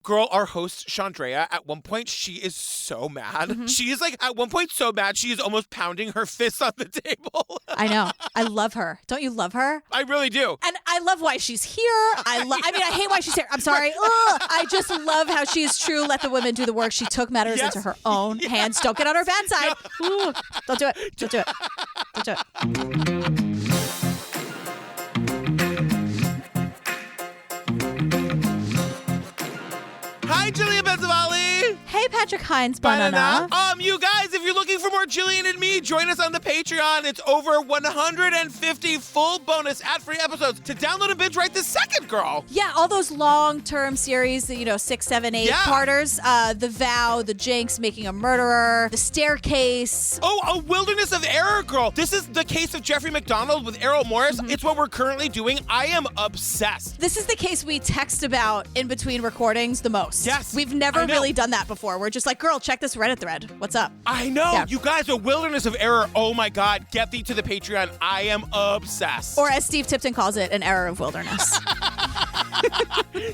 Girl, our host, Chandrea, at one point, she is so mad. Mm-hmm. She is like, at one point, so mad, she is almost pounding her fists on the table. I know. I love her. Don't you love her? I really do. And I love why she's here. I hate why she's here. I'm sorry. Ugh. I just love how she's true. Let the women do the work. She took matters into her own hands. Don't get on her bad side. No. Don't do it. Don't do it. Don't do it. Hi, Jillian Benzavalli. Hey, Patrick Hines Banana. You guys, if you're looking for more Jillian and me, join us on the Patreon. It's over 150 full bonus ad-free episodes to download and binge right this second, girl. Yeah, all those long-term series, 6, 7, 8 parters. The Vow, The Jinx, Making a Murderer, The Staircase. Oh, A Wilderness of Error, girl. This is the case of Jeffrey McDonald with Errol Morris. Mm-hmm. It's what we're currently doing. I am obsessed. This is the case we text about in between recordings the most. Yes. We've never really done that before. We're just like, girl, check this Reddit thread. What's up? I know. Yeah. You guys, A Wilderness of Error. Oh my God. Get thee to the Patreon. I am obsessed. Or as Steve Tipton calls it, an error of wilderness.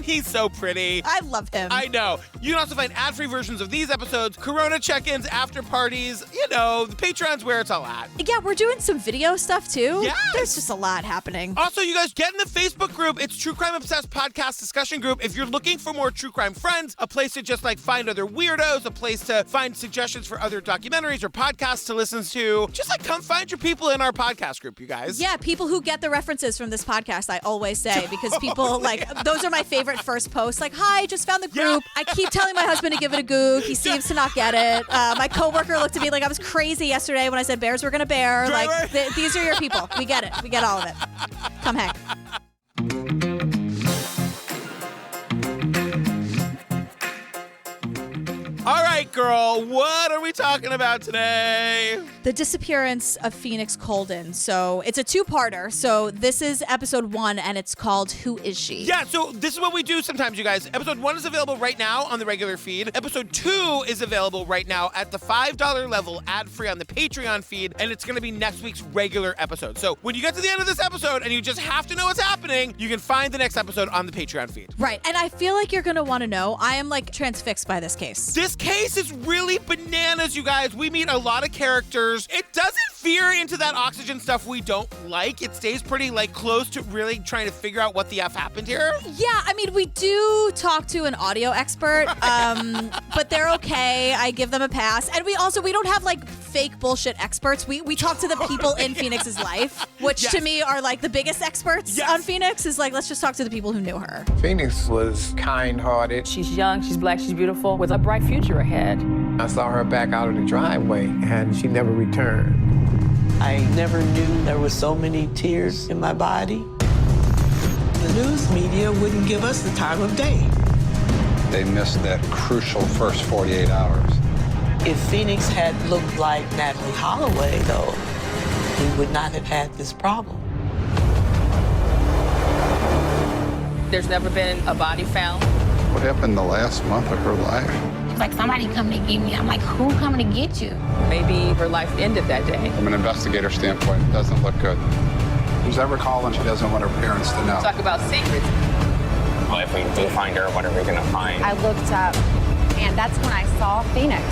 He's so pretty. I love him. I know. You can also find ad-free versions of these episodes, Corona check-ins, after parties. The Patreon's where it's all at. Yeah, we're doing some video stuff too. Yes. There's just a lot happening. Also, you guys, get in the Facebook group. It's True Crime Obsessed Podcast Discussion Group. If you're looking for more true crime friends, a place to just find other weirdos, a place to find suggestions for other documentaries or podcasts to listen to, just come find your people in our podcast group, you guys. Yeah, people who get the references from this podcast, I always say, because people those are my favorite first posts. Hi, just found the group. Yeah. I keep telling my husband to give it a goog. He seems to not get it. My coworker looked at me like I was crazy yesterday when I said bears were gonna bear. These are your people. We get it. We get all of it. Come hang. All right, girl, what are we talking about today? The disappearance of Phoenix Coldon. So it's a two-parter. So this is episode 1, and it's called Who Is She? Yeah, so this is what we do sometimes, you guys. Episode 1 is available right now on the regular feed. Episode 2 is available right now at the $5 level, ad-free on the Patreon feed, and it's going to be next week's regular episode. So when you get to the end of this episode and you just have to know what's happening, you can find the next episode on the Patreon feed. Right, and I feel like you're going to want to know. I am transfixed by this case. This case is really bananas, you guys. We meet a lot of characters. It doesn't veer into that oxygen stuff we don't like. It stays pretty close to really trying to figure out what the F happened here. Yeah, we do talk to an audio expert, but they're okay. I give them a pass. And we don't have fake bullshit experts. We talk to the people in Phoenix's life, which to me are the biggest experts on Phoenix. Is let's just talk to the people who knew her. Phoenix was kind-hearted. She's young, she's black, she's beautiful, with a bright future ahead. I saw her back out of the driveway, and she never returned. I never knew there were so many tears in my body. The news media wouldn't give us the time of day. They missed that crucial first 48 hours. If Phoenix had looked like Natalie Holloway, though, we would not have had this problem. There's never been a body found. What happened the last month of her life? It's somebody coming to get me. I'm who coming to get you? Maybe her life ended that day. From an investigator standpoint, it doesn't look good. Who's ever calling, she doesn't want her parents to know. Talk about secrets. Well, if we do find her, what are we going to find? I looked up, and that's when I saw Phoenix.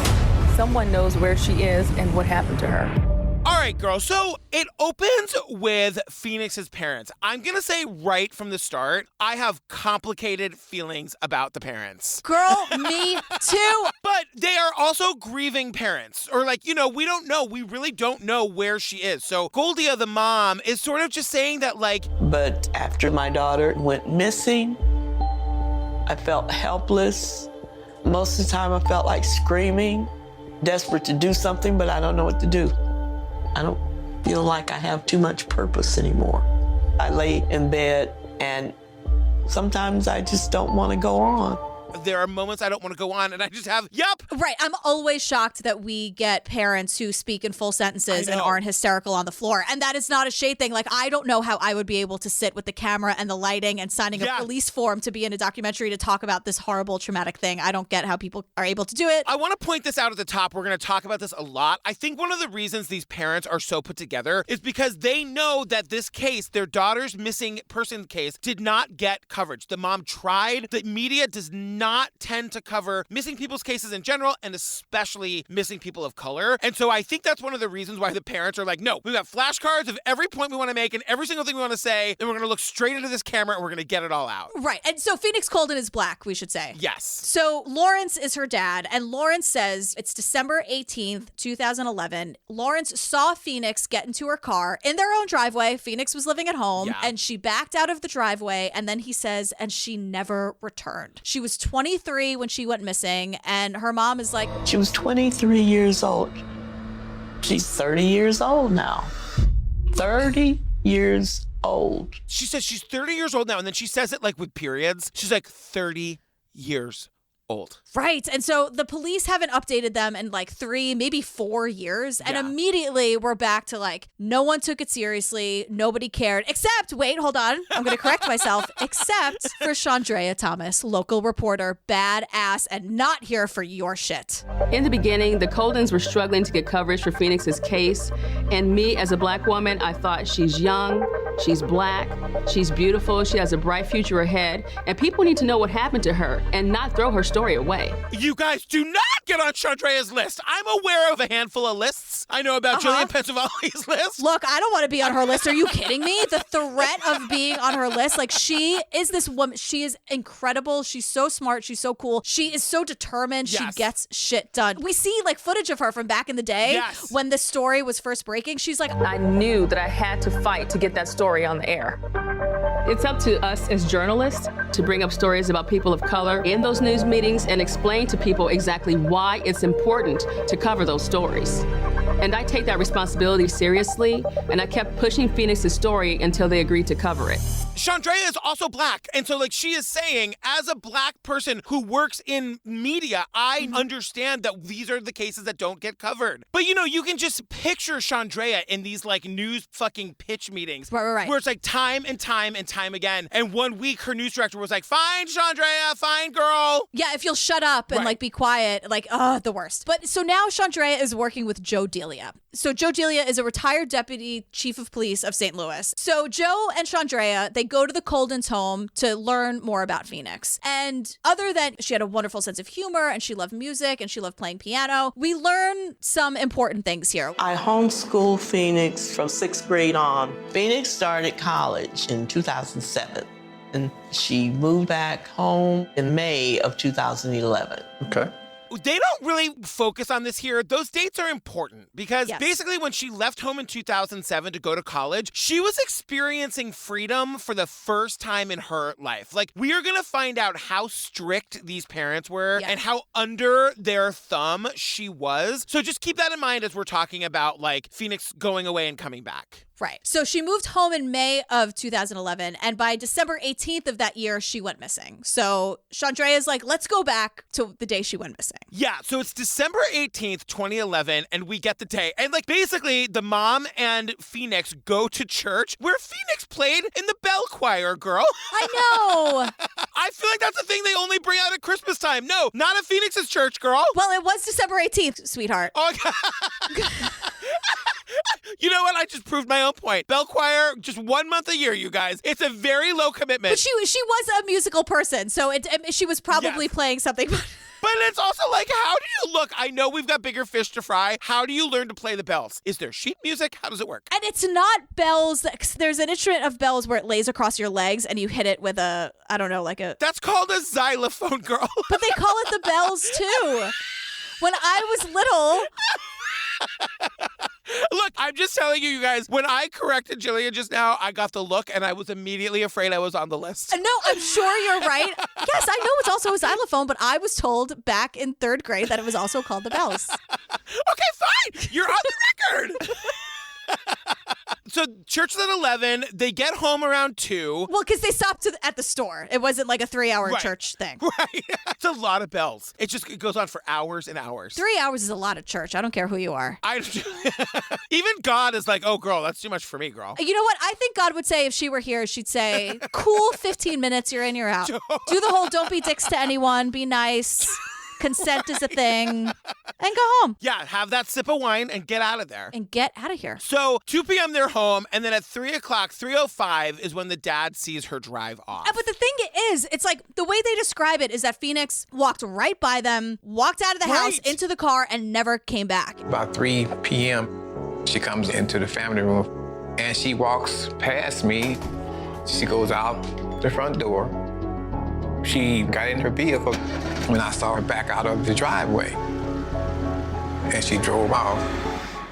Someone knows where she is and what happened to her. All right, girl. So it opens with Phoenix's parents. I'm going to say right from the start, I have complicated feelings about the parents. Girl, me too. But they are also grieving parents. Or we don't know. We really don't know where she is. So Goldia, the mom, is sort of just saying that But after my daughter went missing, I felt helpless. Most of the time I felt like screaming, desperate to do something, but I don't know what to do. I don't feel like I have too much purpose anymore. I lay in bed and sometimes I just don't want to go on. There are moments I don't want to go on and I just have, yep. Right. I'm always shocked that we get parents who speak in full sentences and aren't hysterical on the floor. And that is not a shade thing. I don't know how I would be able to sit with the camera and the lighting and signing a police form to be in a documentary to talk about this horrible, traumatic thing. I don't get how people are able to do it. I want to point this out at the top. We're going to talk about this a lot. I think one of the reasons these parents are so put together is because they know that this case, their daughter's missing person case, did not get coverage. The mom tried. The media does not not tend to cover missing people's cases in general, and especially missing people of color. And so I think that's one of the reasons why the parents are like, no, we've got flashcards of every point we want to make and every single thing we want to say, and we're going to look straight into this camera and we're going to get it all out. Right. And so Phoenix Coldon is black, we should say. Yes. So Lawrence is her dad, and Lawrence says it's December 18th, 2011. Lawrence saw Phoenix get into her car in their own driveway. Phoenix was living at home, and she backed out of the driveway, and then he says, and she never returned. She was 23 when she went missing, and her mom is like... She was 23 years old. She's 30 years old now. 30 years old. She says she's 30 years old now, and then she says it like with periods. She's like 30 years old. Right. And so the police haven't updated them in like 3, maybe 4 years. And immediately we're back to like, no one took it seriously. Nobody cared. Except, wait, hold on. I'm going to correct myself. Except for Chandrea Thomas, local reporter, badass, and not here for your shit. In the beginning, the Coldons were struggling to get coverage for Phoenix's case. And me, as a black woman, I thought she's young, she's black, she's beautiful, she has a bright future ahead. And people need to know what happened to her and not throw her story away. You guys do not get on Chandrea's list. I'm aware of a handful of lists. I know about Jillian Pensavali's list. Look, I don't want to be on her list. Are you kidding me? The threat of being on her list. Like, she is this woman. She is incredible. She's so smart. She's so cool. She is so determined. She gets shit done. We see like footage of her from back in the day when this story was first breaking. She's like, I knew that I had to fight to get that story on the air. It's up to us as journalists to bring up stories about people of color in those news meetings and explain to people exactly why it's important to cover those stories. And I take that responsibility seriously, and I kept pushing Phoenix's story until they agreed to cover it. Chandrea is also black. And so like she is saying, as a black person who works in media, I understand that these are the cases that don't get covered. But you know, you can just picture Chandrea in these like news fucking pitch meetings. Right. Where it's like time and time and time again. And one week her news director was like, fine, Chandrea, fine, girl. Yeah, if you'll shut up and like be quiet, like, the worst. But so now Chandrea is working with Joe Delia. So Joe Delia is a retired deputy chief of police of St. Louis. So Joe and Chandrea, they go to the Coldons' home to learn more about Phoenix. And other than she had a wonderful sense of humor and she loved music and she loved playing piano, we learn some important things here. I homeschooled Phoenix from 6th grade on. Phoenix started college in 2007, and she moved back home in May of 2011. Okay. They don't really focus on this here. Those dates are important because basically when she left home in 2007 to go to college, she was experiencing freedom for the first time in her life. Like, we are going to find out how strict these parents were and how under their thumb she was. So just keep that in mind as we're talking about like Phoenix going away and coming back. Right. So she moved home in May of 2011, and by December 18th of that year, she went missing. So Chandrea is like, let's go back to the day she went missing. Yeah, so it's December 18th, 2011, and we get the day. And like basically the mom and Phoenix go to church where Phoenix played in the bell choir, girl. I know. I feel like that's a thing they only bring out at Christmas time. No, not at Phoenix's church, girl. Well, it was December 18th, sweetheart. Okay. You know what? I just proved my own point. Bell choir, just 1 month a year, you guys. It's a very low commitment. But she was a musical person, so she was probably playing something. But it's also like, how do you look? I know we've got bigger fish to fry. How do you learn to play the bells? Is there sheet music? How does it work? And it's not bells. There's an instrument of bells where it lays across your legs and you hit it with That's called a xylophone, girl. But they call it the bells too. When I was little... Look, I'm just telling you guys, when I corrected Jillian just now, I got the look and I was immediately afraid I was on the list. No, I'm sure you're right. Yes, I know it's also a xylophone, but I was told back in 3rd grade that it was also called the bells. Okay, fine. You're on the record. So church at 11, they get home around 2. Well, because they stopped at the store. It wasn't like a 3-hour church thing. Right. It's a lot of bells. It goes on for hours and hours. 3 hours is a lot of church. I don't care who you are. Even God is like, oh, girl, that's too much for me, girl. You know what? I think God would say if she were here, she'd say, cool 15 minutes, you're in, you're out. Do the whole don't be dicks to anyone, be nice. consent is a thing, and go home. Yeah, have that sip of wine and get out of there. And get out of here. So 2 p.m. they're home, and then at 3 o'clock, 3:05 is when the dad sees her drive off. But the thing is, it's like the way they describe it is that Phoenix walked right by them, walked out of the house, into the car, and never came back. About 3 p.m., she comes into the family room, and she walks past me. She goes out the front door. She got in her vehicle when I saw her back out of the driveway, and she drove off.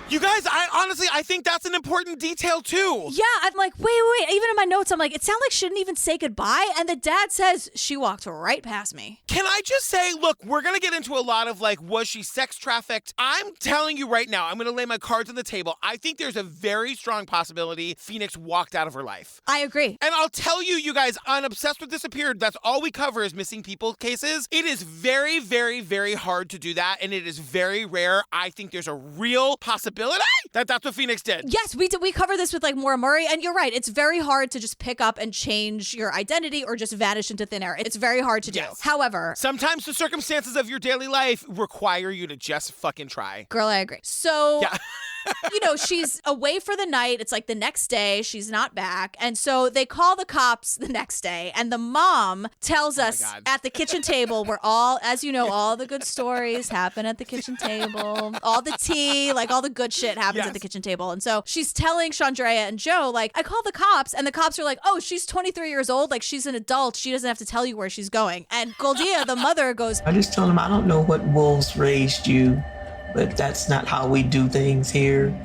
You guys, I think that's an important detail too. Yeah, I'm like, wait. Even in my notes, I'm like, it sounds like she didn't even say goodbye. And the dad says she walked right past me. Can I just say, look, we're going to get into a lot of like, was she sex trafficked? I'm telling you right now, I'm going to lay my cards on the table. I think there's a very strong possibility Phoenix walked out of her life. I agree. And I'll tell you, you guys, on Obsessed with Disappeared, that's all we cover is missing people cases. It is very, very, very hard to do that. And it is very rare. I think there's a real possibility that that's what Phoenix did. Yes, we did. We cover this with like Maura Murray, and you're right. It's very hard to just pick up and change your identity or just vanish into thin air. It's very hard to do. Yes. However, sometimes the circumstances of your daily life require you to just fucking try. Girl, I agree. So, yeah. You know, she's away for the night. It's like the next day, she's not back. And so they call the cops the next day. And the mom tells us at the kitchen table, where as you know, all the good stories happen at the kitchen table. All the tea, like all the good shit happens at the kitchen table. And so she's telling Chandrea and Joe, like, I called the cops. And the cops are like, oh, she's 23 years old. Like, she's an adult. She doesn't have to tell you where she's going. And Goldia, the mother, goes, I just told him, I don't know what wolves raised you, but that's not how we do things here.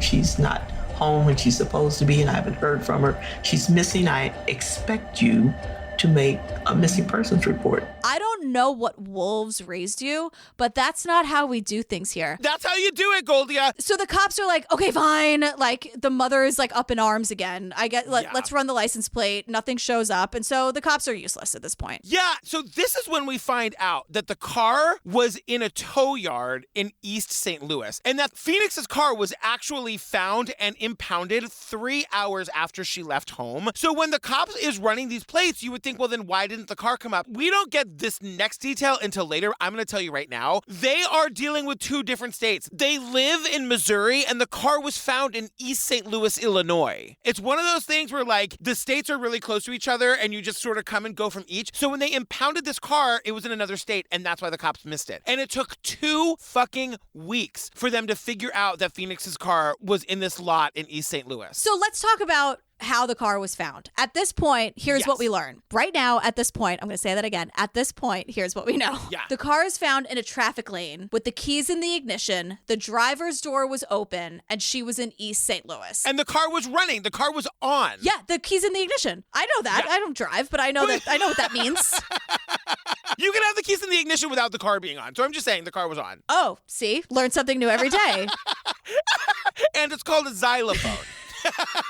She's not home when she's supposed to be, and I haven't heard from her. She's missing. I expect you to make a missing persons report. I don't know what wolves raised you, but that's not how we do things here. That's how you do it, Goldia. So the cops are like, okay, fine. Like, the mother is like up in arms again. Let's run the license plate. Nothing shows up. And so the cops are useless at this point. Yeah. So this is when we find out that the car was in a tow yard in East St. Louis, and that Phoenix's car was actually found and impounded 3 hours after she left home. So when the cops is running these plates, you would think, well, then why didn't the car come up? We don't get this next detail until later. I'm going to tell you right now. They are dealing with 2 different states. They live in Missouri, and the car was found in East St. Louis, Illinois. It's one of those things where, like, the states are really close to each other, and you just sort of come and go from each. So when they impounded this car, it was in another state, and that's why the cops missed it. And it took 2 fucking weeks for them to figure out that Phoenix's car was in this lot in East St. Louis. So let's talk about how the car was found. At this point, here's what we learn. Right now, at this point, I'm going to say that again. At this point, here's what we know. Yeah. The car is found in a traffic lane with the keys in the ignition. The driver's door was open, and she was in East St. Louis. And the car was running. The car was on. Yeah, the keys in the ignition. I know that. Yeah. I don't drive, but I know what that means. You can have the keys in the ignition without the car being on. So I'm just saying the car was on. Oh, see? Learn something new every day. And it's called a xylophone.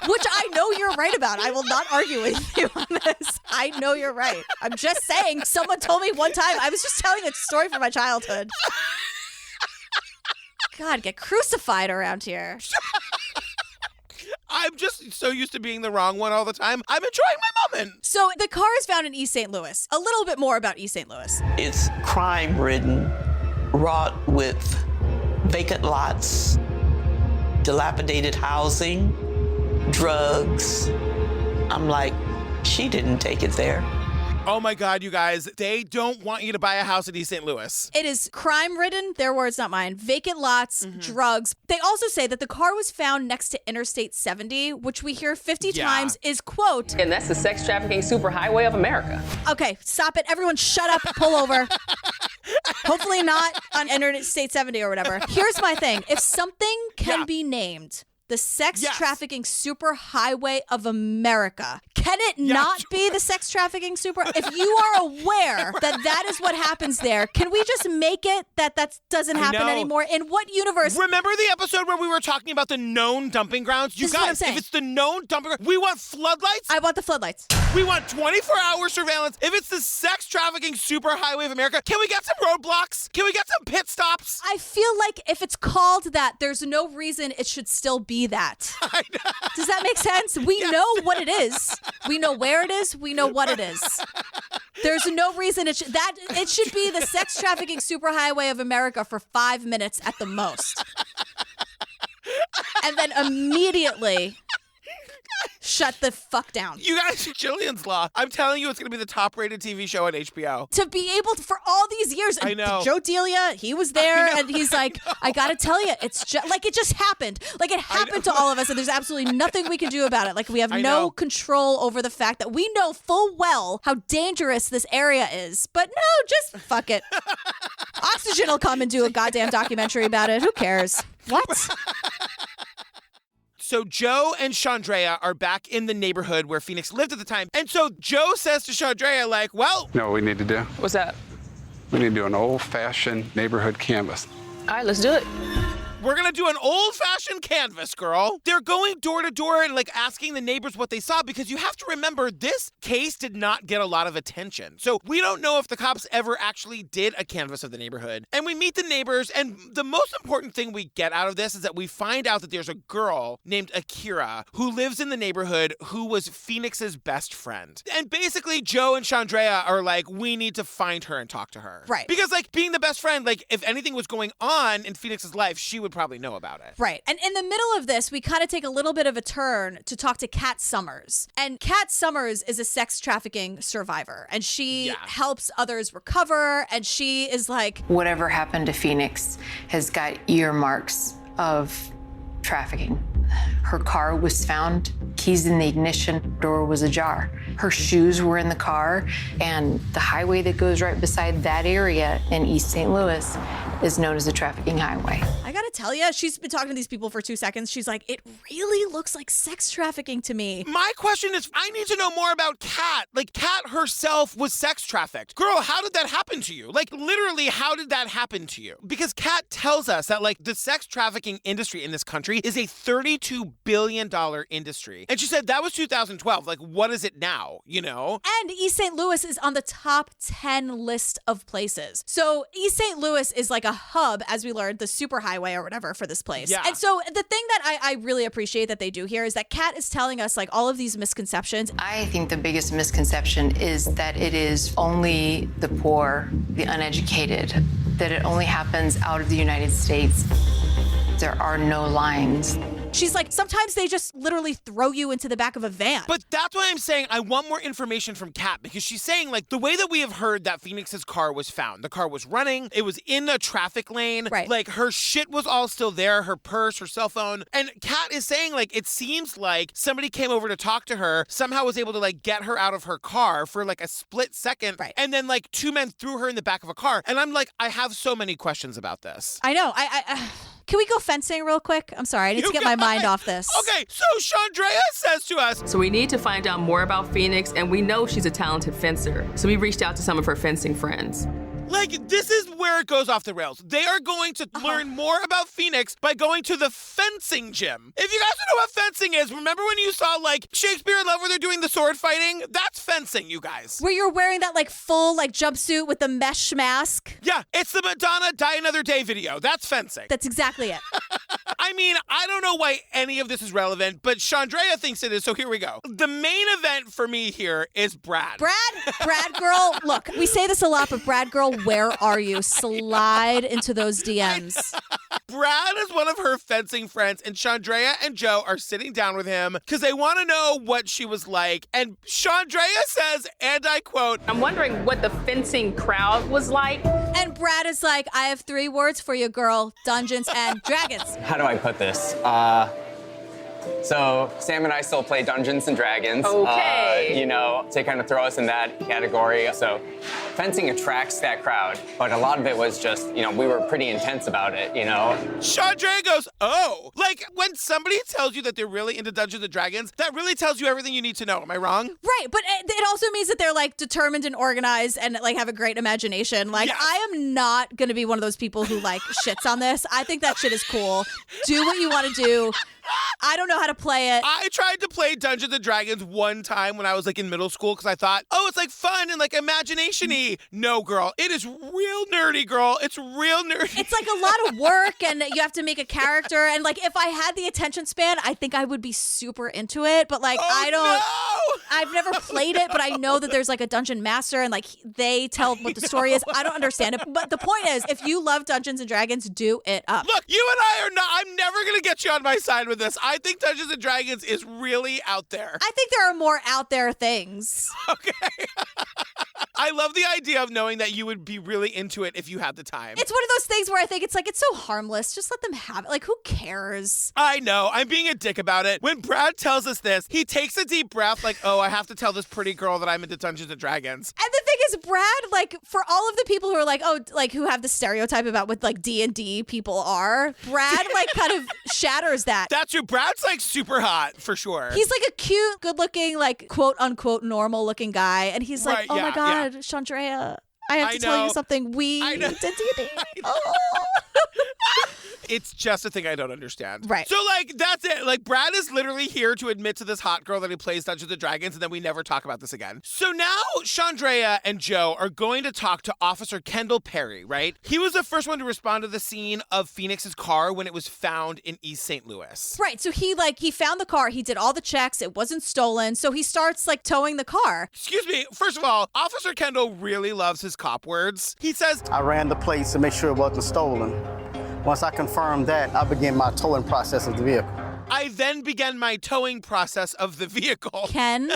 Which I know you're right about. I will not argue with you on this. I know you're right. I'm just saying, someone told me one time, I was just telling a story from my childhood. God, get crucified around here. I'm just so used to being the wrong one all the time. I'm enjoying my moment. So the car is found in East St. Louis. A little bit more about East St. Louis. It's crime-ridden, wrought with vacant lots, dilapidated housing, drugs. I'm like, she didn't take it there. Oh my God, you guys, they don't want you to buy a house in East St. Louis. It is crime-ridden, their words, not mine. Vacant lots, drugs. They also say that the car was found next to Interstate 70, which we hear 50 times is, quote, and that's the sex trafficking superhighway of America. Okay, stop it. Everyone shut up, pull over. Hopefully not on Interstate 70 or whatever. Here's my thing. If something can be named the sex trafficking superhighway of America, can it not be the sex trafficking super? If you are aware that is what happens there, can we just make it that doesn't happen anymore? In what universe? Remember the episode where we were talking about the known dumping grounds? You guys, if it's the known dumping grounds, we want floodlights. I want the floodlights. We want 24-hour surveillance. If it's the sex trafficking superhighway of America, can we get some roadblocks? Can we get some pit stops? I feel like if it's called that, there's no reason it should still be that. Does that make sense? We know what it is. We know where it is. We know what it is. There's no reason it should be the sex trafficking superhighway of America for 5 minutes at the most. And then immediately shut the fuck down. You guys, Jillian's Law. I'm telling you, it's going to be the top-rated TV show on HBO. To be able to, for all these years, I know. Joe Delia, he was there, and he's like, I gotta tell you, it's just like it just happened. Like it happened to all of us, and there's absolutely nothing we can do about it. Like we have no control over the fact that we know full well how dangerous this area is. But no, just fuck it. Oxygen will come and do a goddamn documentary about it. Who cares? What? So Joe and Chandrea are back in the neighborhood where Phoenix lived at the time. And so Joe says to Chandrea, like, well... You know what we need to do? What's that? We need to do an old-fashioned neighborhood canvas. All right, let's do it. We're going to do an old-fashioned canvas, girl. They're going door to door and, like, asking the neighbors what they saw because you have to remember this case did not get a lot of attention. So we don't know if the cops ever actually did a canvas of the neighborhood. And we meet the neighbors, and the most important thing we get out of this is that we find out that there's a girl named Akira who lives in the neighborhood who was Phoenix's best friend. And basically, Joe and Chandrea are like, we need to find her and talk to her. Right. Because, like, being the best friend, like, if anything was going on in Phoenix's life, she would probably know about it. Right. And in the middle of this, we kind of take a little bit of a turn to talk to Kat Summers. And Kat Summers is a sex trafficking survivor, and she helps others recover, and she is like, whatever happened to Phoenix has got earmarks of trafficking. Her car was found, keys in the ignition, door was ajar. Her shoes were in the car, and the highway that goes right beside that area in East St. Louis is known as a trafficking highway. I gotta tell you, she's been talking to these people for 2 seconds. She's like, it really looks like sex trafficking to me. My question is, I need to know more about Kat. Like, Kat herself was sex trafficked. Girl, how did that happen to you? Like, literally, how did that happen to you? Because Kat tells us that, like, the sex trafficking industry in this country is a $32 billion industry. And she said that was 2012. Like, what is it now, you know? And East St. Louis is on the top 10 list of places. So East St. Louis is like a hub, as we learned, the superhighway or whatever for this place. Yeah. And so the thing that I really appreciate that they do here is that Kat is telling us like all of these misconceptions. I think the biggest misconception is that it is only the poor, the uneducated, that it only happens out of the United States. There are no lines. She's like, sometimes they just literally throw you into the back of a van. But that's why I'm saying I want more information from Kat, because she's saying, like, the way that we have heard that Phoenix's car was found, the car was running, it was in a traffic lane, right? Like, her shit was all still there, her purse, her cell phone. And Kat is saying, like, it seems like somebody came over to talk to her, somehow was able to, like, get her out of her car for, like, a split second. Right. And then, like, 2 men threw her in the back of a car. And I'm like, I have so many questions about this. I know. Can we go fencing real quick? I'm sorry. I need to get my mind off this. Okay, so Chandrea says to us, So we need to find out more about Phoenix, and we know she's a talented fencer. So we reached out to some of her fencing friends. like, this is where it goes off the rails. They are going to learn more about Phoenix by going to the fencing gym. If you guys don't know what fencing is, remember when you saw, like, Shakespeare in Love where they're doing the sword fighting? That's fencing, you guys. Where you're wearing that, like, full, like, jumpsuit with the mesh mask. Yeah, it's the Madonna Die Another Day video. That's fencing. That's exactly it. I mean, I don't know why any of this is relevant, but Chandrea thinks it is, so here we go. The main event for me here is Brad. Brad girl, look, we say this a lot, but Brad girl, where are you? Slide into those DMs. Brad is one of her fencing friends, and Chandrea and Joe are sitting down with him because they want to know what she was like. And Chandrea says, and I quote, I'm wondering what the fencing crowd was like. And Brad is like, I have 3 words for you, girl. Dungeons and Dragons. How do I put this? So Sam and I still play Dungeons and Dragons. Okay. You know, to kind of throw us in that category. So fencing attracts that crowd, but a lot of it was just, you know, we were pretty intense about it, you know. Chandrea goes, oh. Like, when somebody tells you that they're really into Dungeons and Dragons, that really tells you everything you need to know. Am I wrong? Right, but it also means that they're, like, determined and organized and, like, have a great imagination. Like, yes. I am not going to be one of those people who, like, shits on this. I think that shit is cool. Do what you want to do. I don't know how to play it. I tried to play Dungeons & Dragons one time when I was like in middle school because I thought, oh, it's like fun and like imagination-y. No, girl. It is real nerdy, girl. It's real nerdy. It's like a lot of work and you have to make a character. And like if I had the attention span, I think I would be super into it. But like I've never played it, but I know that there's like a dungeon master and like they tell what the story is. I don't understand it. But the point is, if you love Dungeons & Dragons, do it up. Look, you and I are not, I'm never going to get you on my side with this. I think Dungeons & Dragons is really out there. I think there are more out there things. Okay. I love the idea of knowing that you would be really into it if you had the time. It's one of those things where I think it's like, it's so harmless. Just let them have it. Like, who cares? I know. I'm being a dick about it. When Brad tells us this, he takes a deep breath like, oh, I have to tell this pretty girl that I'm into Dungeons & Dragons. And the thing is, Brad, like, for all of the people who are like, oh, like, who have the stereotype about what, like, D&D people are, Brad, like, kind of shatters that. That's true. Brad's, like, super hot, for sure. He's, like, a cute, good-looking, like, quote-unquote normal-looking guy. And he's like, oh, my God, Chandrea, I have to tell you something. We did D&D. Oh. It's just a thing I don't understand. Right. So, like, that's it. Like, Brad is literally here to admit to this hot girl that he plays Dungeons & Dragons, and then we never talk about this again. So now Chandrea and Joe are going to talk to Officer Kendall Perry, right? He was the first one to respond to the scene of Phoenix's car when it was found in East St. Louis. Right. So he found the car. He did all the checks. It wasn't stolen. So he starts, like, towing the car. Excuse me. First of all, Officer Kendall really loves his cop words. He says, I ran the plates to make sure it wasn't stolen. Once I confirmed that, I began my towing process of the vehicle. I then began my towing process of the vehicle. Ken,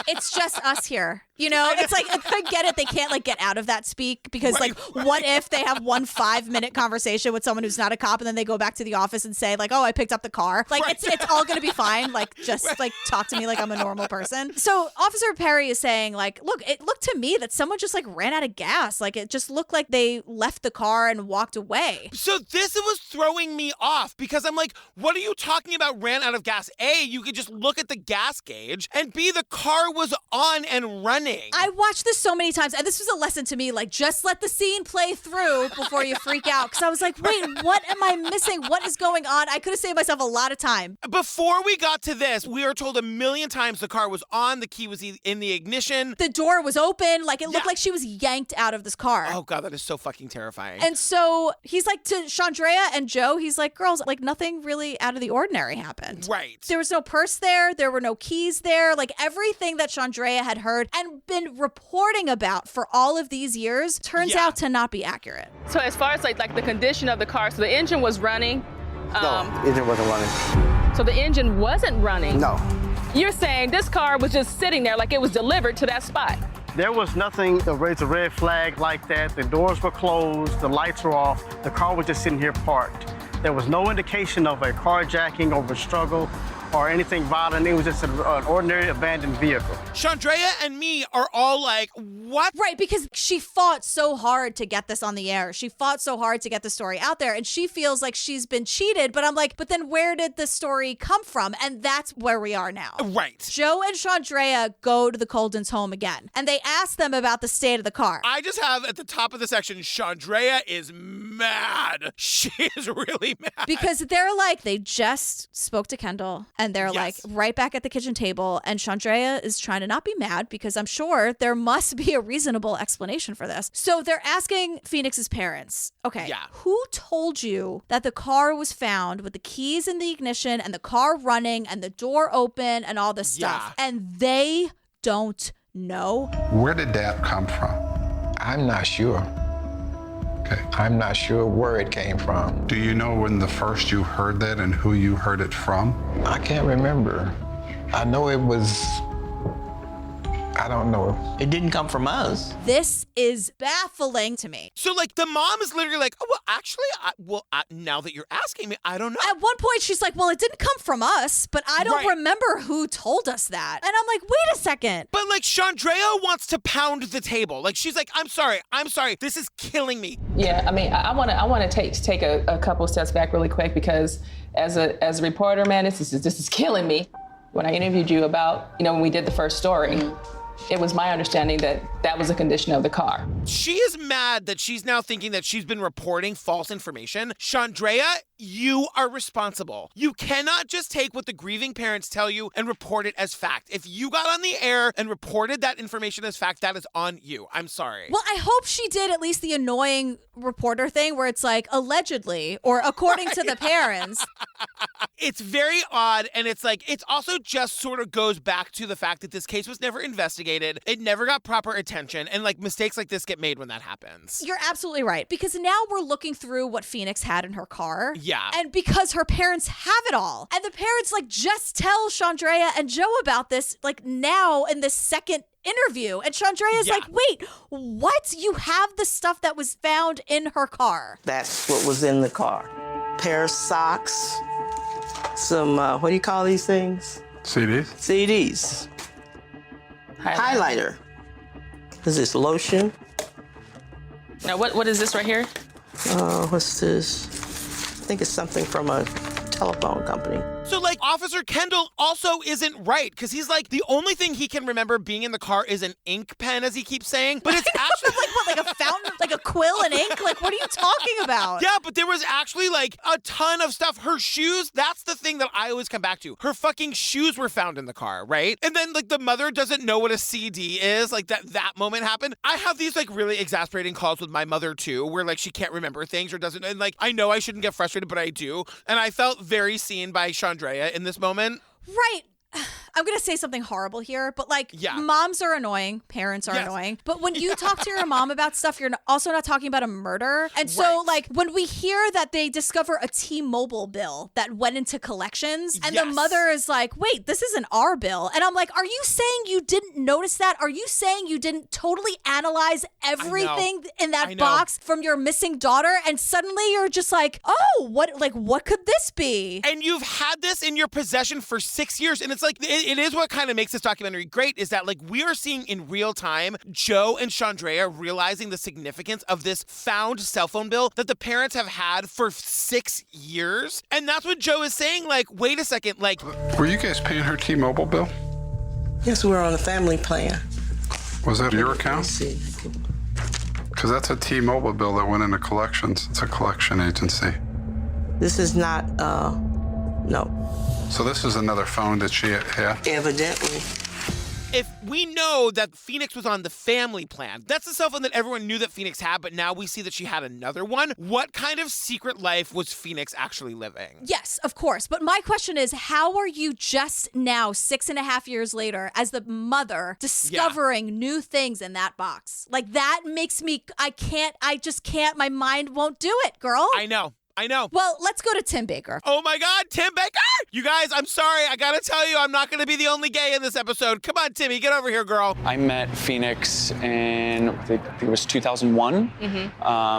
it's just us here. You know, it's like, I get it. They can't like get out of that speak because like, what if they have one 5-minute conversation with someone who's not a cop and then they go back to the office and say like, oh, I picked up the car. Like it's all going to be fine. Like just like talk to me like I'm a normal person. So Officer Perry is saying like, look, it looked to me that someone just like ran out of gas. Like it just looked like they left the car and walked away. So this was throwing me off because I'm like, what are you talking about ran out of gas? A, you could just look at the gas gauge, and B, the car was on and running. I watched this so many times, and this was a lesson to me, like, just let the scene play through before you freak out, because I was like, wait, what am I missing? What is going on? I could have saved myself a lot of time. Before we got to this, we were told a million times the car was on, the key was in the ignition. The door was open, like, it looked like she was yanked out of this car. Oh, God, that is so fucking terrifying. And so he's like, to Chandrea and Joe, he's like, girls, like, nothing really out of the ordinary happened. Right. There was no purse there. There were no keys there. Like, everything that Chandrea had heard and been reporting about for all of these years turns out to not be accurate. So as far as like the condition of the car, so the engine was running. No, the engine wasn't running. So the engine wasn't running? No. You're saying this car was just sitting there like it was delivered to that spot? There was nothing to raise a red flag like that. The doors were closed, the lights were off, the car was just sitting here parked. There was no indication of a carjacking or a struggle or anything violent. It was just an ordinary abandoned vehicle. Chandrea and me are all like, what? Right, because she fought so hard to get this on the air. She fought so hard to get the story out there, and she feels like she's been cheated, but I'm like, but then where did the story come from? And that's where we are now. Right. Joe and Chandrea go to the Coldons' home again, and they ask them about the state of the car. I just have at the top of the section, Chandrea is mad. She is really mad. Because they're like, they just spoke to Kendall, and they're like right back at the kitchen table, and Chandrea is trying to not be mad because I'm sure there must be a reasonable explanation for this. So they're asking Phoenix's parents, okay, who told you that the car was found with the keys in the ignition and the car running and the door open and all this stuff? And they don't know. Where did that come from? I'm not sure. Okay. I'm not sure where it came from. Do you know when the first you heard that and who you heard it from? I can't remember. I know it was, I don't know. It didn't come from us. This is baffling to me. So, like, the mom is literally like, oh, well, actually, now that you're asking me, I don't know. At one point, she's like, well, it didn't come from us, but I don't remember who told us that. And I'm like, wait a second. But, like, Chandrea wants to pound the table. Like, she's like, I'm sorry. This is killing me. Yeah, I mean, I want to take a couple steps back really quick because as a reporter, man, this is killing me. When I interviewed you about, when we did the first story, It was my understanding that that was a condition of the car. She is mad that she's now thinking that she's been reporting false information. Chandrea, you are responsible. You cannot just take what the grieving parents tell you and report it as fact. If you got on the air and reported that information as fact, that is on you. I'm sorry. Well, I hope she did at least the annoying reporter thing where it's like, allegedly, or according to the parents. It's very odd, and it's like, it's also just sort of goes back to the fact that this case was never investigated. It never got proper attention, and like mistakes like this get made when that happens. You're absolutely right, because now we're looking through what Phoenix had in her car. Yeah. And because her parents have it all. And the parents like just tell Chandrea and Joe about this like now in the second interview. And Chandrea's like, wait, what? You have the stuff that was found in her car. That's what was in the car. Pair of socks, some, what do you call these things? CDs? CDs. Highlighter. Is this lotion? Now, what is this right here? What's this? I think it's something from a telephone company. So, like, Officer Kendall also isn't right, because he's like, the only thing he can remember being in the car is an ink pen, as he keeps saying. But it's actually like what, like a fountain, like a quill and ink? Like, what are you talking about? Yeah, but there was actually like a ton of stuff. Her shoes, that's the thing that I always come back to. Her fucking shoes were found in the car, right? And then like the mother doesn't know what a CD is. Like that moment happened. I have these like really exasperating calls with my mother too, where like she can't remember things or doesn't. And like, I know I shouldn't get frustrated, but I do. And I felt very seen by Chandrea in this moment. Right. I'm going to say something horrible here, but like moms are annoying, parents are annoying. But when you talk to your mom about stuff, you're also not talking about a murder. And so like when we hear that they discover a T-Mobile bill that went into collections and the mother is like, wait, this isn't our bill. And I'm like, are you saying you didn't notice that? Are you saying you didn't totally analyze everything in that box from your missing daughter? And suddenly you're just like, oh, what could this be? And you've had this in your possession for 6 years. And it's like, it is what kind of makes this documentary great, is that like we are seeing in real time Joe and Chandrea realizing the significance of this found cell phone bill that the parents have had for 6 years. And that's what Joe is saying, like, wait a second, like... Were you guys paying her T-Mobile bill? Yes, we were on a family plan. Was that your account? Let's see. Because that's a T-Mobile bill that went into collections. It's a collection agency. This is not, no. So this is another phone that she had? Evidently. If we know that Phoenix was on the family plan, that's the cell phone that everyone knew that Phoenix had, but now we see that she had another one. What kind of secret life was Phoenix actually living? Yes, of course. But my question is, how are you just now, 6.5 years later, as the mother, discovering new things in that box? Like, that makes me, I just can't, my mind won't do it, girl. I know. Well, let's go to Tim Baker. Oh my God, Tim Baker! You guys, I'm sorry. I gotta tell you, I'm not gonna be the only gay in this episode. Come on, Timmy, get over here, girl. I met Phoenix in, I think it was 2001.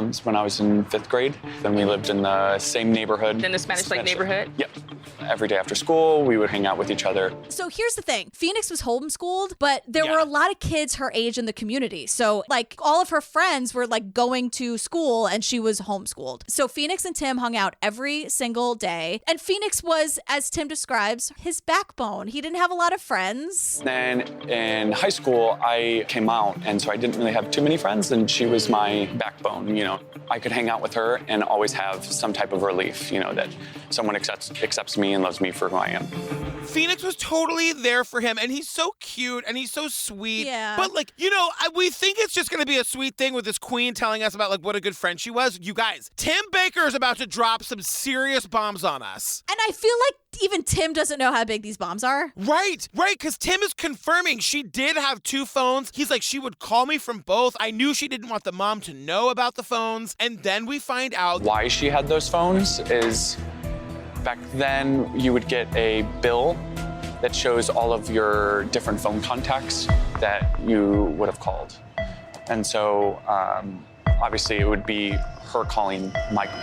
It's when I was in 5th grade. Then we lived in the same neighborhood. In the Spanish Lake neighborhood? Yep. Every day after school, we would hang out with each other. So here's the thing. Phoenix was homeschooled, but there were a lot of kids her age in the community. So like all of her friends were like going to school and she was homeschooled. So Phoenix and Tim hung out every single day. And Phoenix was, as Tim describes, his backbone. He didn't have a lot of friends. Then in high school, I came out, and so I didn't really have too many friends, and she was my backbone. You know, I could hang out with her and always have some type of relief, you know, that someone accepts me and loves me for who I am. Phoenix was totally there for him, and he's so cute, and he's so sweet. Yeah. But, like, you know, we think it's just going to be a sweet thing with this queen telling us about, like, what a good friend she was. You guys, Tim Baker is about to drop some serious bombs on us. And I feel like even Tim doesn't know how big these bombs are. Right, because Tim is confirming she did have 2 phones. He's like, she would call me from both. I knew she didn't want the mom to know about the phones. And then we find out why she had those phones is back then you would get a bill that shows all of your different phone contacts that you would have called. And so obviously it would be her calling Michael.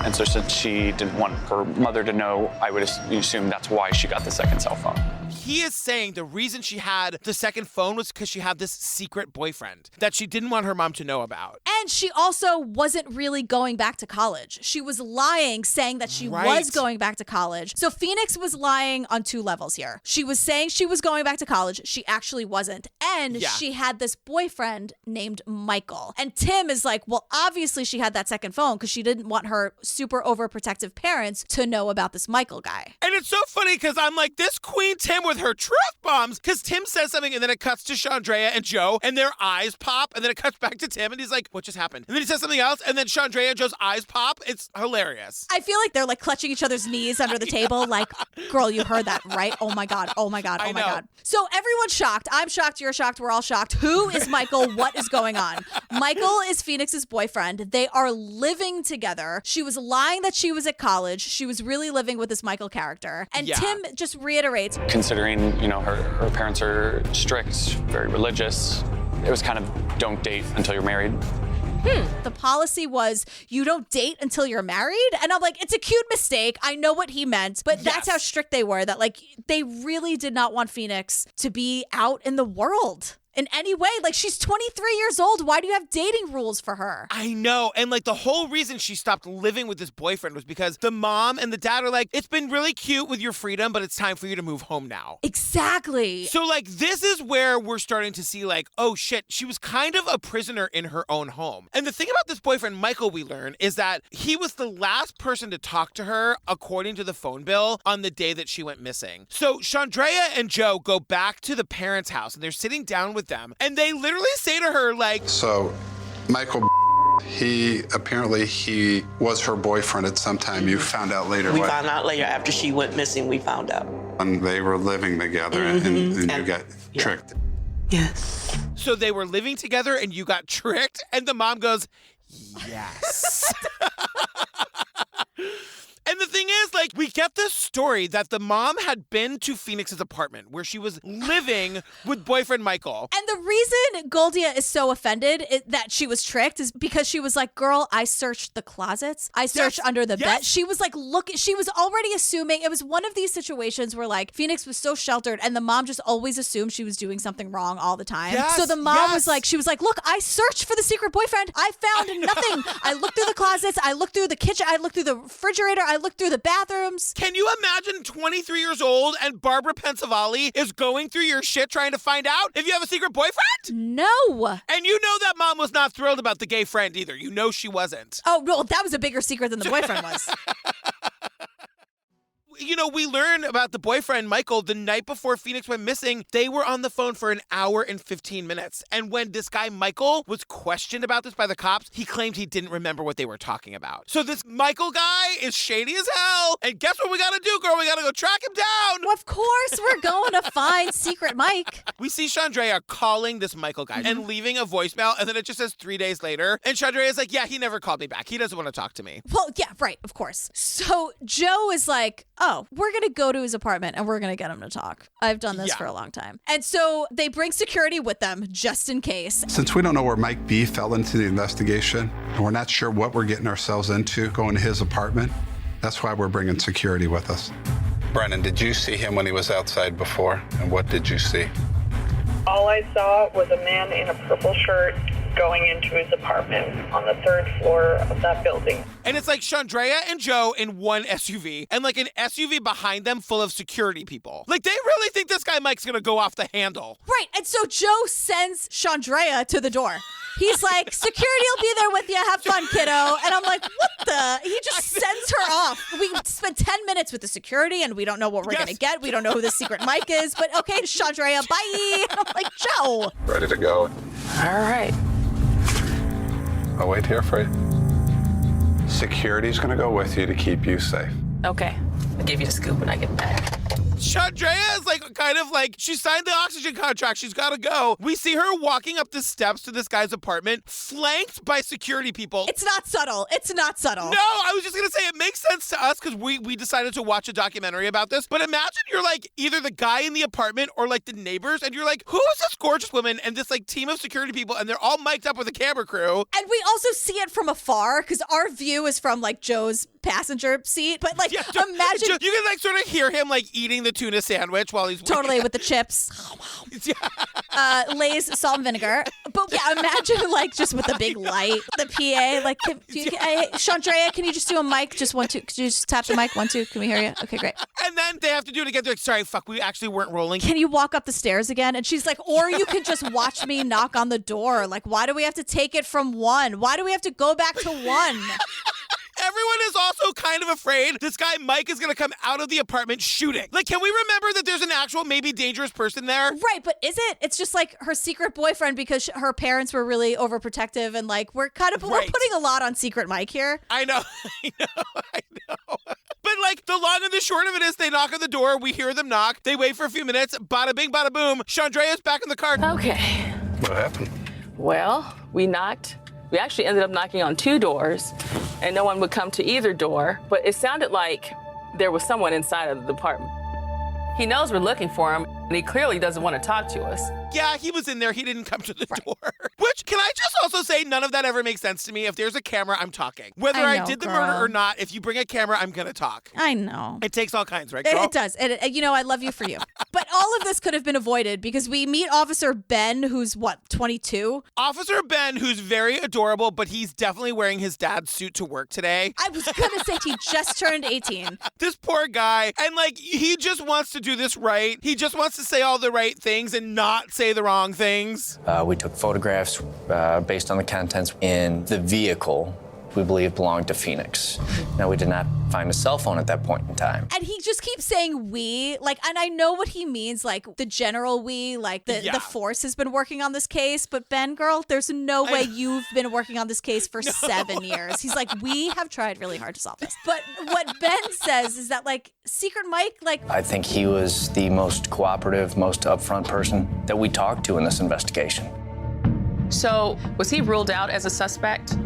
And so since she didn't want her mother to know, I would assume that's why she got the second cell phone. he is saying the reason she had the second phone was because she had this secret boyfriend that she didn't want her mom to know about. And she also wasn't really going back to college. She was lying, saying that she was going back to college. So Phoenix was lying on 2 levels here. She was saying she was going back to college. She actually wasn't. And she had this boyfriend named Michael. And Tim is like, well, obviously she had that second phone because she didn't want her super overprotective parents to know about this Michael guy. And it's so funny because I'm like, this Queen Tim with her truth bombs, because Tim says something and then it cuts to Chandrea and Joe and their eyes pop and then it cuts back to Tim and he's like, what just happened? And then he says something else and then Chandrea and Joe's eyes pop. It's hilarious. I feel like they're like clutching each other's knees under the table like, girl, you heard that, right? Oh my God, oh my God, oh my God. So everyone's shocked. I'm shocked, you're shocked, we're all shocked. Who is Michael? What is going on? Michael is Phoenix's boyfriend. They are living together. She was lying that she was at college. She was really living with this Michael character. And Tim just reiterates, considering, her parents are strict, very religious, it was kind of don't date until you're married. The policy was you don't date until you're married. And I'm like, it's a cute mistake. I know what he meant, but that's how strict they were, that like they really did not want Phoenix to be out in the world in any way. Like, she's 23 years old. Why do you have dating rules for her? I know. And like the whole reason she stopped living with this boyfriend was because the mom and the dad are like, it's been really cute with your freedom, but it's time for you to move home now. Exactly. So like this is where we're starting to see like, oh shit, she was kind of a prisoner in her own home. And the thing about this boyfriend, Michael, we learn is that he was the last person to talk to her according to the phone bill on the day that she went missing. So Chandrea and Joe go back to the parents' house and they're sitting down with them and they literally say to her like, so Michael, he was her boyfriend at some time. You found out later. We found out later after she went missing. We found out. And they were living together and you got tricked. Yes. So they were living together and you got tricked? And the mom goes, yes. And the thing is, like, we get this story that the mom had been to Phoenix's apartment where she was living with boyfriend Michael. And the reason Goldia is so offended that she was tricked is because she was like, girl, I searched the closets. I searched under the bed. She was like, look, she was already assuming. It was one of these situations where like Phoenix was so sheltered and the mom just always assumed she was doing something wrong all the time. So the mom was like, she was like, look, I searched for the secret boyfriend. I found nothing. I looked through the closets. I looked through the kitchen. I looked through the refrigerator. I looked through the bathrooms. Can you imagine 23 years old and Barbara Pensavalli is going through your shit trying to find out if you have a secret boyfriend? No. And you know that mom was not thrilled about the gay friend either. You know she wasn't. Oh, no, that was a bigger secret than the boyfriend was. You know, we learned about the boyfriend, Michael, the night before Phoenix went missing. They were on the phone for an hour and 15 minutes. And when this guy, Michael, was questioned about this by the cops, he claimed he didn't remember what they were talking about. So this Michael guy is shady as hell. And guess what we gotta do, girl? We gotta go track him down. Of course, we're going to find Secret Mike. We see Chandrea calling this Michael guy and leaving a voicemail. And then it just says 3 days later. And Chandrea's like, yeah, he never called me back. He doesn't want to talk to me. Well, yeah, right, of course. So Joe is like, oh, we're going to go to his apartment and we're going to get him to talk. I've done this for a long time. And so they bring security with them just in case. Since we don't know where Mike B fell into the investigation, and we're not sure what we're getting ourselves into going to his apartment, that's why we're bringing security with us. Brennan, did you see him when he was outside before? And what did you see? All I saw was a man in a purple shirt going into his apartment on the 3rd floor of that building. And it's like Chandrea and Joe in one SUV and like an SUV behind them full of security people. Like they really think this guy Mike's gonna go off the handle. Right. And so Joe sends Chandrea to the door. He's like, security will be there with you. Have fun, kiddo. And I'm like, what the? He just sends her off. We spent 10 minutes with the security and we don't know what we're going to get. We don't know who the secret Mike is. But okay, Chandrea, bye. And I'm like, Joe. Ready to go. All right. I'll wait here for you. Security's going to go with you to keep you safe. Okay. I'll give you the scoop when I get back. Chandrea is like kind of like she signed the oxygen contract. She's got to go. We see her walking up the steps to this guy's apartment, flanked by security people. It's not subtle. It's not subtle. No, I was just going to say it makes sense to us because we decided to watch a documentary about this. But imagine you're like either the guy in the apartment or like the neighbors and you're like, who is this gorgeous woman and this like team of security people and they're all mic'd up with a camera crew. And we also see it from afar because our view is from like Joe's passenger seat. But like, Yeah, imagine you can like sort of hear him like eating the tuna sandwich while he's totally with the chips. Lay's salt and vinegar. But yeah, imagine like just with the big light, the PA, like, Chandrea, can you just do a mic? Just 1, 2. Could you just tap the mic? 1, 2. Can we hear you? Okay, great. And then they have to do it again. They're like, sorry, fuck, we actually weren't rolling. Can you walk up the stairs again? And she's like, or you can just watch me knock on the door. Like, why do we have to take it from 1? Why do we have to go back to 1? Everyone is also kind of afraid this guy Mike is going to come out of the apartment shooting. Like, can we remember that there's an actual maybe dangerous person there? Right, but is it? It's just like her secret boyfriend because her parents were really overprotective and like we're putting a lot on Secret Mike here. I know. But like the long and the short of it is they knock on the door, we hear them knock, they wait for a few minutes, bada bing, bada boom, Chandrea's back in the car. Okay. What happened? Well, we knocked. We actually ended up knocking on 2 doors, and no one would come to either door, but it sounded like there was someone inside of the apartment. He knows we're looking for him, and he clearly doesn't want to talk to us. Yeah, he was in there. He didn't come to the door. Which, can I just also say, none of that ever makes sense to me. If there's a camera, I'm talking. Whether I did the murder or not, if you bring a camera, I'm going to talk. I know. It takes all kinds, right, girl? It does. I love you for you. But all of this could have been avoided because we meet Officer Ben, who's, 22? Officer Ben, who's very adorable, but he's definitely wearing his dad's suit to work today. I was going to say he just turned 18. This poor guy. And, like, he just wants to do this right. He just wants to say all the right things and not say the wrong things. We took photographs based on the contents in the vehicle we believe belonged to Phoenix. Now, we did not find a cell phone at that point in time. And he just keeps saying we, like, and I know what he means, like the general we, like the force has been working on this case, but Ben, girl, there's no way you've been working on this case for 7 years. He's like, we have tried really hard to solve this. But what Ben says is that, like, Secret Mike, like... I think he was the most cooperative, most upfront person that we talked to in this investigation. So, was he ruled out as a suspect?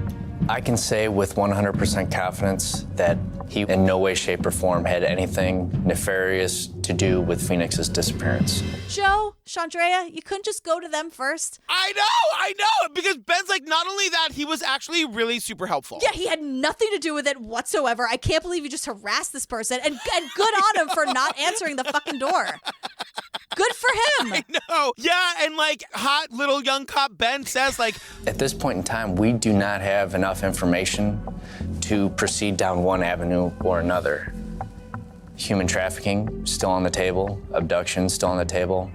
I can say with 100% confidence that he in no way, shape, or form had anything nefarious to do with Phoenix's disappearance. Joe, Chandrea, you couldn't just go to them first? I know, because Ben's like, not only that, he was actually really super helpful. Yeah, he had nothing to do with it whatsoever. I can't believe you just harassed this person, and good on him for not answering the fucking door. Good for him. I know. Yeah, and like hot little young cop Ben says, like... At this point in time, we do not have enough information to proceed down one avenue or another. Human trafficking, still on the table. Abduction, still on the table.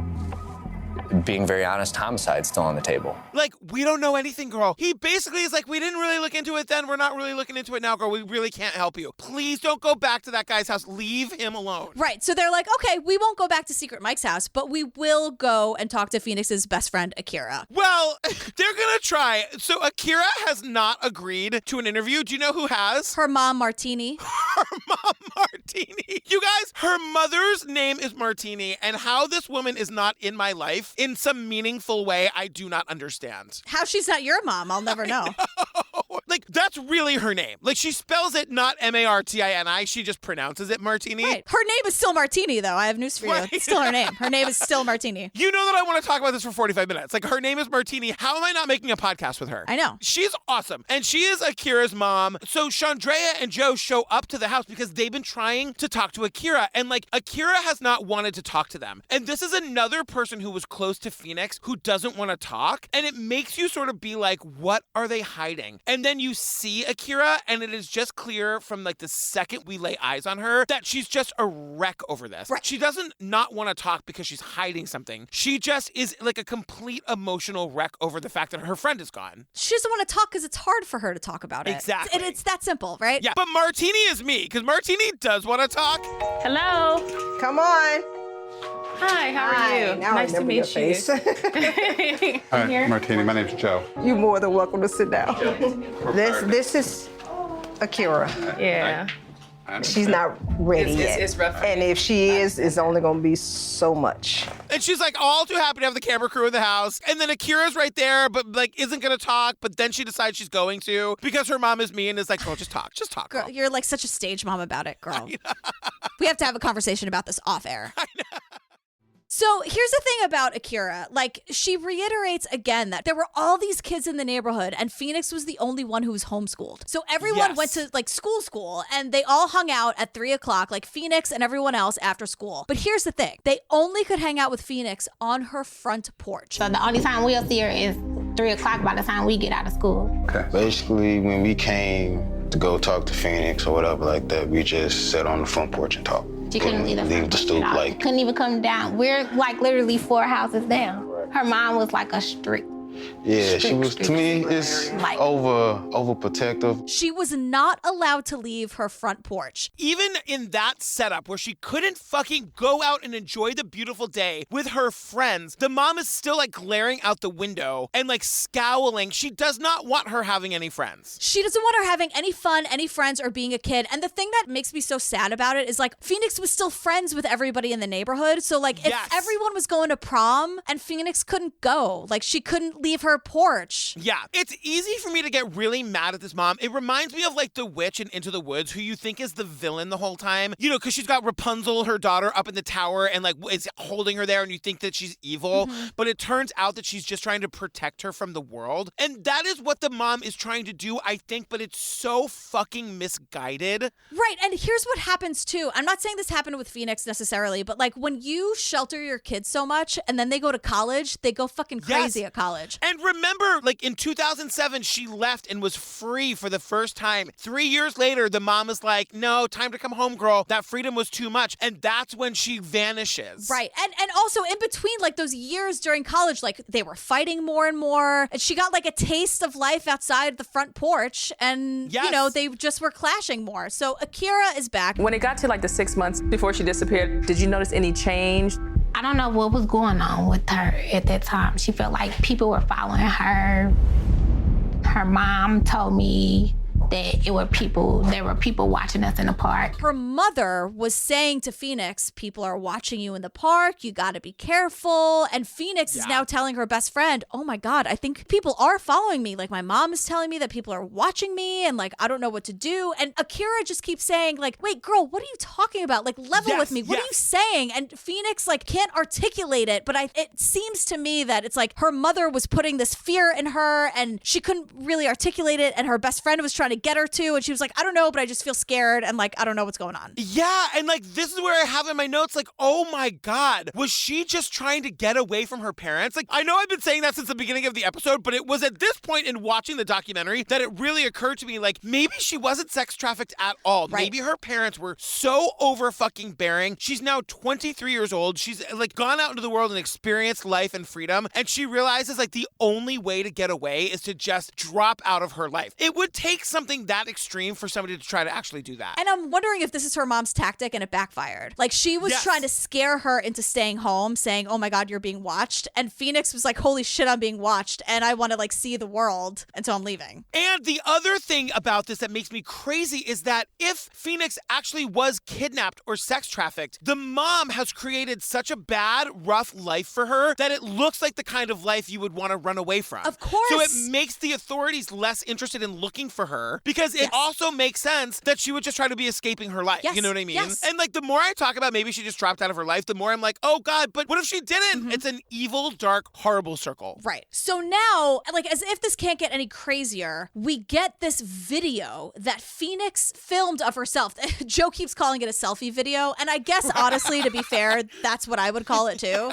Being very honest, homicide, still on the table. Like, we don't know anything, girl. He basically is like, we didn't really look into it then. We're not really looking into it now, girl. We really can't help you. Please don't go back to that guy's house. Leave him alone. Right. So they're like, okay, we won't go back to Secret Mike's house, but we will go and talk to Phoenix's best friend, Akira. Well, they're going to try. So Akira has not agreed to an interview. Do you know who has? Her mom, Martini. Her mom, Martini. You guys, her mother's name is Martini, and how this woman is not in my life in some meaningful way, I do not understand. How she's not your mom, I'll never know. Like, that's really her name. Like, she spells it not Martini, she just pronounces it Martini. Right. Her name is still Martini, though. I have news for you. It's still her name. Her name is still Martini. You know that I want to talk about this for 45 minutes. Like, her name is Martini. How am I not making a podcast with her? I know. She's awesome. And she is Akira's mom. So Chandrea and Joe show up to the house because they've been trying to talk to Akira. And, like, Akira has not wanted to talk to them. And this is another person who was close to Phoenix who doesn't want to talk. And it makes you sort of be like, what are they hiding? And then you see Akira, and it is just clear from like the second we lay eyes on her that she's just a wreck over this. Right. She doesn't not want to talk because she's hiding something. She just is like a complete emotional wreck over the fact that her friend is gone. She doesn't want to talk because it's hard for her to talk about it. Exactly. It's that simple, right? Yeah, but Martini is me, because Martini does want to talk. Hello. Come on. Hi, how are you? Now nice to meet you. Hi, Martini. My name's Joe. You're more than welcome to sit down. This is Akira. Yeah. She's not ready yet. It's rough. And if she is, it's only going to be so much. And she's like all too happy to have the camera crew in the house. And then Akira's right there, but like isn't going to talk. But then she decides she's going to because her mom is me and is like, girl, just talk. Just talk, girl. Girl, you're like such a stage mom about it, girl. We have to have a conversation about this off air. So here's the thing about Akira. Like, she reiterates again that there were all these kids in the neighborhood and Phoenix was the only one who was homeschooled. So everyone went to like school and they all hung out at 3:00, like Phoenix and everyone else after school. But here's the thing. They only could hang out with Phoenix on her front porch. So the only time we'll see her is 3:00 by the time we get out of school. Okay. Basically, when we came to go talk to Phoenix or whatever like that, we just sat on the front porch and talked. She couldn't leave the stoop, like. Couldn't even come down. We're like literally 4 houses down. Her mom was like a strict. Yeah, she was, to me, it's like, overprotective. She was not allowed to leave her front porch. Even in that setup where she couldn't fucking go out and enjoy the beautiful day with her friends, the mom is still like glaring out the window and like scowling. She does not want her having any friends. She doesn't want her having any fun, any friends, or being a kid. And the thing that makes me so sad about it is like Phoenix was still friends with everybody in the neighborhood. So like if everyone was going to prom and Phoenix couldn't go, like she couldn't leave her porch. Yeah, it's easy for me to get really mad at this mom. It reminds me of like the witch in Into the Woods who you think is the villain the whole time. You know, because she's got Rapunzel, her daughter, up in the tower and like is holding her there and you think that she's evil. But it turns out that she's just trying to protect her from the world. And that is what the mom is trying to do, I think, but it's so fucking misguided. Right, and here's what happens too. I'm not saying this happened with Phoenix necessarily, but like when you shelter your kids so much and then they go to college, they go fucking crazy at college. And remember, like in 2007, she left and was free for the first time. 3 years later, the mom is like, no, time to come home, girl. That freedom was too much. And that's when she vanishes. Right. And also in between, like those years during college, like they were fighting more and more. And she got like a taste of life outside the front porch. And, you know, they just were clashing more. So Akira is back. When it got to like the 6 months before she disappeared, did you notice any change? I don't know what was going on with her at that time. She felt like people were following her. Her mom told me that there were people watching us in the park. Her mother was saying to Phoenix, people are watching you in the park, you gotta be careful. And Phoenix is now telling her best friend, oh my God, I think people are following me. Like my mom is telling me that people are watching me and like, I don't know what to do. And Akira just keeps saying like, wait, girl, what are you talking about? Like level with me. What are you saying? And Phoenix like can't articulate it, but it seems to me that it's like her mother was putting this fear in her and she couldn't really articulate it. And her best friend was trying to get her to, and she was like, I don't know, but I just feel scared and like I don't know what's going on. Yeah, and like this is where I have in my notes like, oh my God, was she just trying to get away from her parents? Like I know I've been saying that since the beginning of the episode, but it was at this point in watching the documentary that it really occurred to me like maybe she wasn't sex trafficked at all. Right. Maybe her parents were so over fucking bearing. She's now 23 years old. She's like gone out into the world and experienced life and freedom, and she realizes like the only way to get away is to just drop out of her life. It would take something that extreme for somebody to try to actually do that. And I'm wondering if this is her mom's tactic and it backfired. Like she was trying to scare her into staying home, saying, oh my God, you're being watched. And Phoenix was like, holy shit, I'm being watched. And I want to like see the world. And so I'm leaving. And the other thing about this that makes me crazy is that if Phoenix actually was kidnapped or sex trafficked, the mom has created such a bad, rough life for her that it looks like the kind of life you would want to run away from. Of course. So it makes the authorities less interested in looking for her because it also makes sense that she would just try to be escaping her life. You know what I mean? And like the more I talk about maybe she just dropped out of her life, the more I'm like, oh God, but what if she didn't? It's an evil, dark, horrible circle. Right. So now, like as if this can't get any crazier, we get this video that Phoenix filmed of herself. Joe keeps calling it a selfie video. And I guess honestly, to be fair, that's what I would call it too.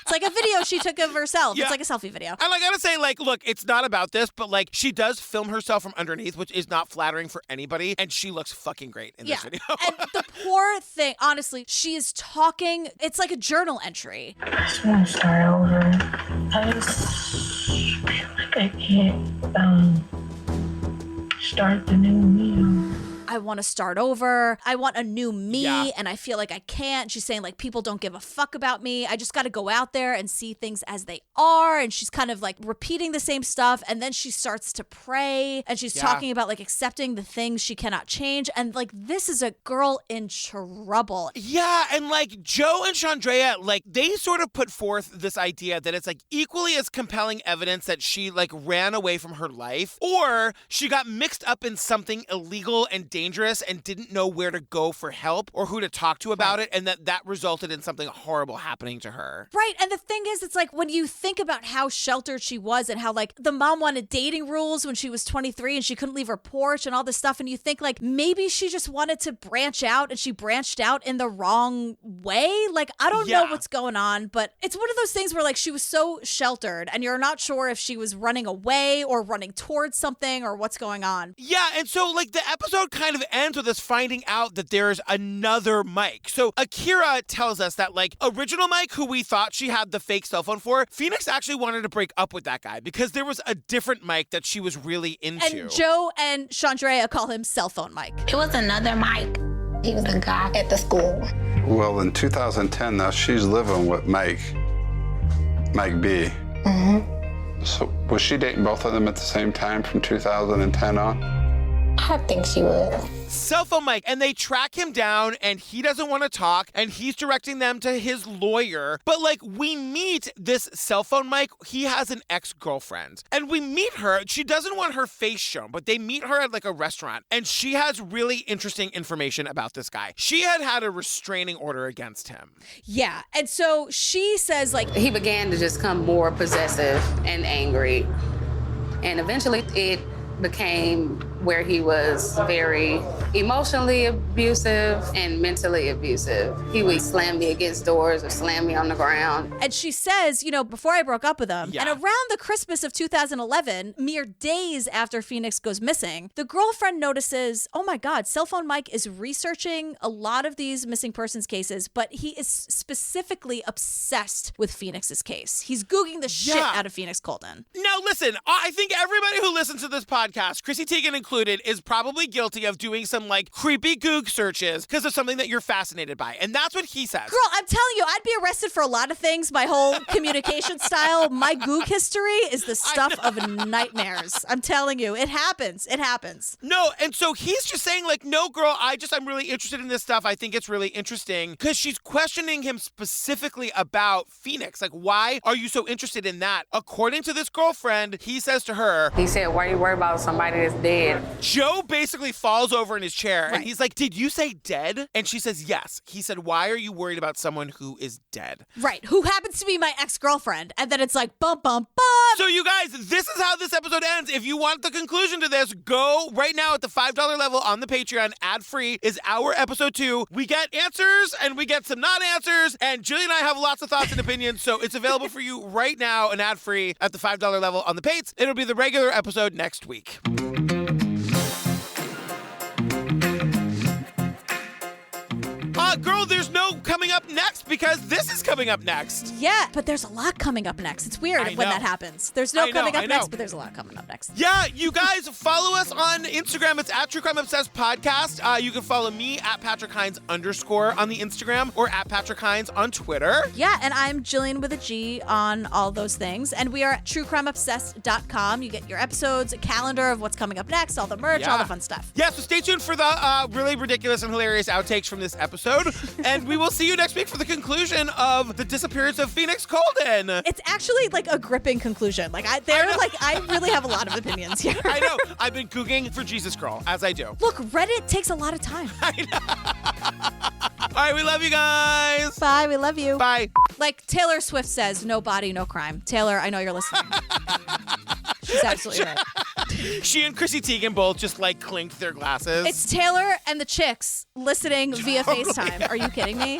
It's like a video she took of herself. It's like a selfie video. And I gotta say, like, look, it's not about this, but like she does film herself from underneath, which is not flattering for anybody, and she looks fucking great in this video. And the poor thing, honestly, she is talking, it's like a journal entry. I just want to start over. I just feel like I can't start the new me. I want to start over. I want a new me, and I feel like I can't. She's saying like people don't give a fuck about me. I just got to go out there and see things as they are. And she's kind of like repeating the same stuff. And then she starts to pray, and she's talking about like accepting the things she cannot change. And like this is a girl in trouble. Yeah, and like Joe and Chandrea, like they sort of put forth this idea that it's like equally as compelling evidence that she like ran away from her life, or she got mixed up in something illegal and dangerous dangerous and didn't know where to go for help or who to talk to about it, and that resulted in something horrible happening to her. Right. And the thing is, it's like when you think about how sheltered she was and how like the mom wanted dating rules when she was 23 and she couldn't leave her porch and all this stuff, and you think like maybe she just wanted to branch out and she branched out in the wrong way. Like, I don't know what's going on, but it's one of those things where like she was so sheltered and you're not sure if she was running away or running towards something or what's going on. Yeah, and so like the episode kind of ends with us finding out that there's another Mike. So Akira tells us that like original Mike, who we thought she had the fake cell phone for, Phoenix actually wanted to break up with that guy because there was a different Mike that she was really into. And Joe and Chandrea call him cell phone Mike. It was another Mike. He was a guy at the school. Well, in 2010, now she's living with Mike B. Mm-hmm. So was she dating both of them at the same time from 2010 on? I think she was. Cell phone Mike, and they track him down and he doesn't want to talk and he's directing them to his lawyer. But like we meet this cell phone Mike, he has an ex-girlfriend and we meet her. She doesn't want her face shown, but they meet her at like a restaurant and she has really interesting information about this guy. She had a restraining order against him. Yeah. And so she says like he began to just become more possessive and angry. And eventually it became where he was very emotionally abusive and mentally abusive. He would slam me against doors or slam me on the ground. And she says, you know, before I broke up with him, and around the Christmas of 2011, mere days after Phoenix goes missing, the girlfriend notices, oh my God, cell phone Mike is researching a lot of these missing persons cases, but he is specifically obsessed with Phoenix's case. He's Googling the shit out of Phoenix Coldon. Now listen, I think everybody who listens to this podcast, Chrissy Teigen included, is probably guilty of doing some like creepy Goog searches because of something that you're fascinated by. And that's what he says. Girl, I'm telling you, I'd be arrested for a lot of things. My whole communication style, my Goog history is the stuff of nightmares. I'm telling you, it happens. It happens. No, and so he's just saying like, no, girl, I'm really interested in this stuff. I think it's really interesting because she's questioning him specifically about Phoenix. Like, why are you so interested in that? According to this girlfriend, he says to her, he said, why are you worried about somebody that's dead? Joe basically falls over in his chair and he's like, did you say dead? And she says, yes. He said, why are you worried about someone who is dead? Right. Who happens to be my ex-girlfriend. And then it's like, bum, bum, bum. So you guys, this is how this episode ends. If you want the conclusion to this, go right now at the $5 level on the Patreon. Ad-free is our episode 2. We get answers and we get some non-answers. And Julie and I have lots of thoughts and opinions. So it's available for you right now and ad-free at the $5 level on the Pates. It'll be the regular episode next week. Girl, there's no coming up next because this is coming up next. Yeah, but there's a lot coming up next. It's weird when that happens. There's no coming up next, but there's a lot coming up next. Yeah, you guys follow us on Instagram. It's at True Crime Obsessed Podcast. You can follow me at Patrick Hines _ on the Instagram or at Patrick Hines on Twitter. Yeah, and I'm Jillian with a G on all those things. And we are at truecrimeobsessed.com. You get your episodes, a calendar of what's coming up next, all the merch, all the fun stuff. Yeah, so stay tuned for the really ridiculous and hilarious outtakes from this episode. And we will see you next week for the conclusion of the disappearance of Phoenix Coldon. It's actually like a gripping conclusion. Like I really have a lot of opinions here. I know. I've been Googling for Jesus Girl, as I do. Look, Reddit takes a lot of time. I know. All right, we love you guys. Bye, we love you. Bye. Like Taylor Swift says, no body, no crime. Taylor, I know you're listening. She's absolutely right. She and Chrissy Teigen both just like clinked their glasses. It's Taylor and the chicks listening via FaceTime. Are you kidding me?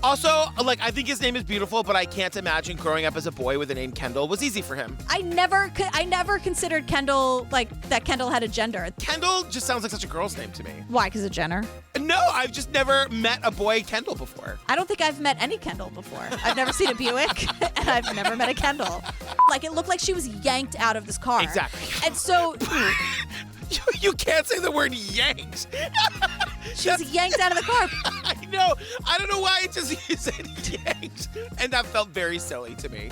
Also, like, I think his name is beautiful, but I can't imagine growing up as a boy with the name Kendall was easy for him. I never considered Kendall, like, that Kendall had a gender. Kendall just sounds like such a girl's name to me. Why? Because of Jenner? No, I've just never met a boy Kendall before. I don't think I've met any Kendall before. I've never seen a Buick, and I've never met a Kendall. Like, it looked like she was yanked out of this car. Exactly. And so... You can't say the word yanked. She was yanked out of the car. I know. I don't know why you said yanked. And that felt very silly to me.